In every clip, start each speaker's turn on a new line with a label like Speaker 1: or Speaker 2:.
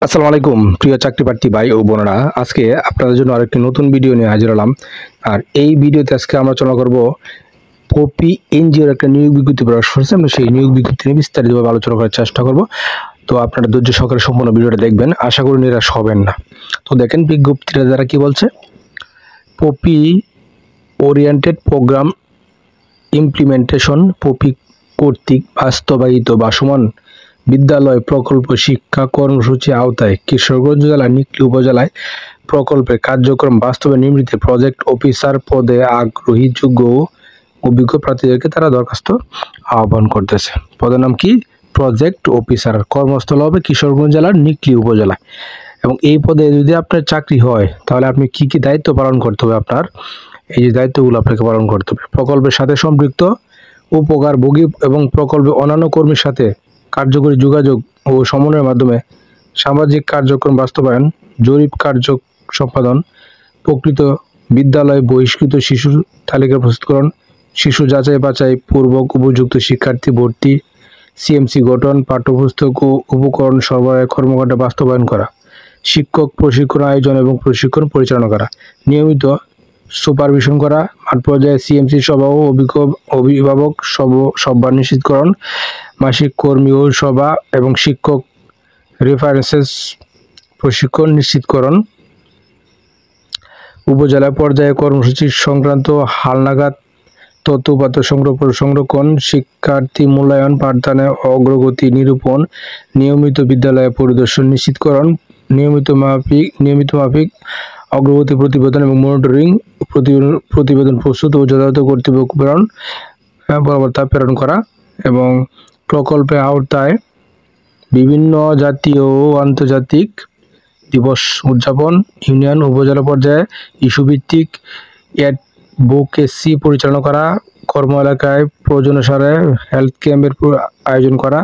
Speaker 1: আসসালামু আলাইকুম প্রিয় চাকরি প্রার্থী ভাই ও বোনেরা, আজকে আপনাদের জন্য আরেকটি নতুন ভিডিও নিয়ে হাজির হলাম। আর এই ভিডিওতে আজকে আমরা আলোচনা করব পপি এনজিওর একটা নিয়োগ বিজ্ঞপ্তি প্রকাশ করেছে। আমরা সেই নিয়োগ বিজ্ঞপ্তি নিয়ে বিস্তারিতভাবে আলোচনা করার চেষ্টা করব। তো আপনারা ধৈর্য সহকারে সম্পূর্ণ ভিডিওটা দেখবেন, আশা করি নিরাশ হবেন না। তো দেখেন বিজ্ঞপ্তিটা যারা কি বলছে, POPI oriented program implementation POPI কর্তৃক বাস্তবায়িত ভাসমান বিদ্যালয় প্রকল্প শিক্ষা কর্মসূচি আওতায় কিশোরগঞ্জ জেলার নিকলী উপজেলায় প্রকল্পের কার্যক্রম বাস্তবে নির্মিত প্রজেক্ট অফিসার পদে আগ্রহী যোগ্য ও অভিজ্ঞ প্রার্থীদেরকে তারা দরখাস্ত আহ্বান করতেছে। পদের নাম কি? Project officer. কর্মস্থল হবে কিশোরগঞ্জ জেলার নিকলী উপজেলায়। এবং এই পদে যদি আপনার চাকরি হয় তাহলে আপনি কি কি দায়িত্ব পালন করতে হবে, আপনার এই যে দায়িত্বগুলো আপনাকে পালন করতে হবে। প্রকল্পের সাথে সম্পৃক্ত উপকারভোগী এবং প্রকল্পের অন্যান্য কর্মীর সাথে কার্যকরী যোগাযোগ ও সমন্বয়ের মাধ্যমে সামাজিক কার্যক্রম বাস্তবায়ন, জরিপ কার্য সম্পাদন, প্রকৃত বিদ্যালয় বহিষ্কৃত শিশুর তালিকা প্রস্তুতকরণ, শিশু যাচাই বাছাই পূর্বক উপযুক্ত শিক্ষার্থী ভর্তি, সিএমসি গঠন, পাঠ্যপুস্তক ও উপকরণ সরবরাহের কর্মকাণ্ড বাস্তবায়ন করা, শিক্ষক প্রশিক্ষণ আয়োজন এবং প্রশিক্ষণ পরিচালনা করা, নিয়মিত সুপারভিশন করা, মাঠ পর্যায়ে সিএমসি সভা ও অভিভাবক সভা নিশ্চিতকরণ, মাসিক কর্মী ও সভা এবং শিক্ষক রেফারেন্সেস প্রশিক্ষণ নিশ্চিতকরণ, উপজেলা পর্যায়ে কর্মসূচি সংক্রান্ত হালনাগাদ তথ্য উপাত্ত সংরক্ষণ, শিক্ষার্থী মূল্যায়ন, পাঠদানের অগ্রগতি নিরূপণ, নিয়মিত বিদ্যালয় পরিদর্শন নিশ্চিতকরণ, নিয়মিত মাফিক অগ্রগতি প্রতিবেদন এবং মনিটরিং প্রতিবেদন প্রস্তুত ও যথাযথ কর্তৃপক্ষ প্রেরণ করা এবং প্রকল্পের আওতায় বিভিন্ন জাতীয় ও আন্তর্জাতিক দিবস উদযাপন, ইউনিয়ন উপজেলা পর্যায়ে ইস্যুভিত্তিক অ্যাডভোকেসি পরিচালনা করা, কর্ম এলাকায় প্রয়োজনানুসারে হেলথ ক্যাম্পের আয়োজন করা,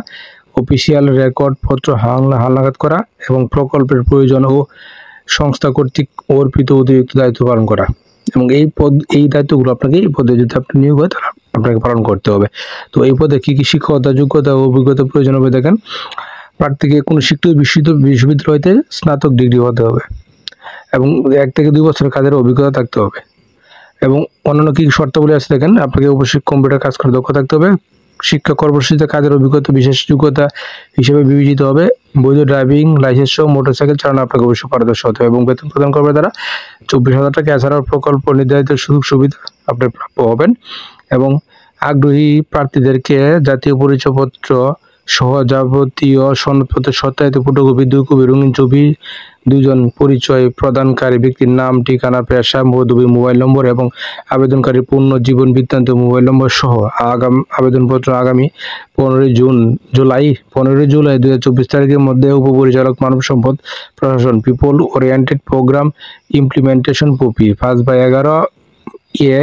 Speaker 1: অফিসিয়াল রেকর্ড পত্র হালনাগাদ করা এবং প্রকল্পের প্রয়োজন ও সংস্থা কর্তৃক অর্পিত অতিরিক্ত দায়িত্ব পালন করা। এবং এই দায়িত্বগুলো আপনাকে এই পদে যদি আপনি নিয়োগ হয় তাহলে আপনাকে পালন করতে হবে। তো এই পদে কী কী শিক্ষকতা যোগ্যতা ও অভিজ্ঞতা প্রয়োজন হবে দেখেন। প্রার্থীকে কোনো শিক্ষিত বিশ্ববিদ্যালয় হইতে স্নাতক ডিগ্রি হতে হবে এবং 1 থেকে 2 বছরের কাজের অভিজ্ঞতা থাকতে হবে। এবং অন্যান্য কী শর্তাবলী আছে দেখেন, আপনাকে অবশ্যই কম্পিউটার কাজ করে দক্ষ থাকতে হবে, শিক্ষা কর্মসূচিতে কাজের অভিজ্ঞতা বিশেষ যোগ্যতা হিসেবে বিবেচিত হবে, বৈধ ড্রাইভিং লাইসেন্স সহ মোটরসাইকেল চালানো আপনাকে অবশ্যই পারদর্শী হতে হবে এবং বেতন প্রদান করবে তারা 24,000 টাকা। এছাড়াও প্রকল্প নির্ধারিত সুযোগ সুবিধা আপনি প্রাপ্য হবেন। এবং আগ্রহী প্রার্থীদেরকে জাতীয় পরিচয়পত্র সহ যাবতীয় সনদপত্র সত্যায়িত ফটোকপি 2 কপি, রঙিন ছবি, 2 জন পরিচয় প্রদানকারী ব্যক্তির নাম, ঠিকানা, পেশা, পদবি, মোবাইল নম্বর এবং আবেদনকারীর পূর্ণ জীবন বৃত্তান্ত মোবাইল নম্বর সহ আবেদনপত্র আগামী 15 জুলাই 2024 তারিখের মধ্যে উপপরিচালক মানব সম্পদ প্রশাসন people oriented program implementation POPI 5/11 A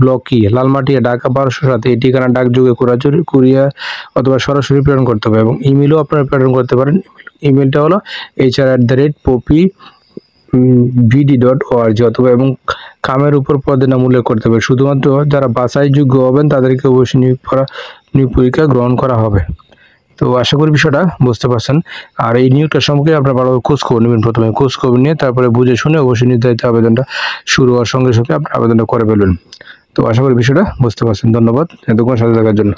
Speaker 1: block E Lalmatia Dhaka 1207 এই ঠিকানা ডাকযোগে কুরিয়ার অথবা সরাসরি প্রেরণ করতে হবে। এবং ইমেলও আপনারা প্রেরণ করতে পারেন। ইমেলটা হলো hr@popvd.org অথবা এবং কামের উপর পদের নাম উল্লেখ করতে হবে। শুধুমাত্র যারা বাছাইযোগ্য হবেন তাদেরকে অবশ্যই নিয়োগ পরীক্ষা গ্রহণ করা হবে। তো আশা করি বিষয়টা বুঝতে পারছেন। আর এই নিয়োগটা সম্পর্কে আপনারা ভালো খোঁজ খবর নেবেন। প্রথমে খোঁজ খবর নিয়ে তারপরে বুঝে শুনে অবশ্যই নির্ধারিত আবেদনটা শুরু হওয়ার সঙ্গে সঙ্গে আপনার আবেদনটা করে ফেলবেন। তো আশা করি বিষয়টা বুঝতে পারছেন। ধন্যবাদ এতক্ষণ সাথে থাকার জন্য।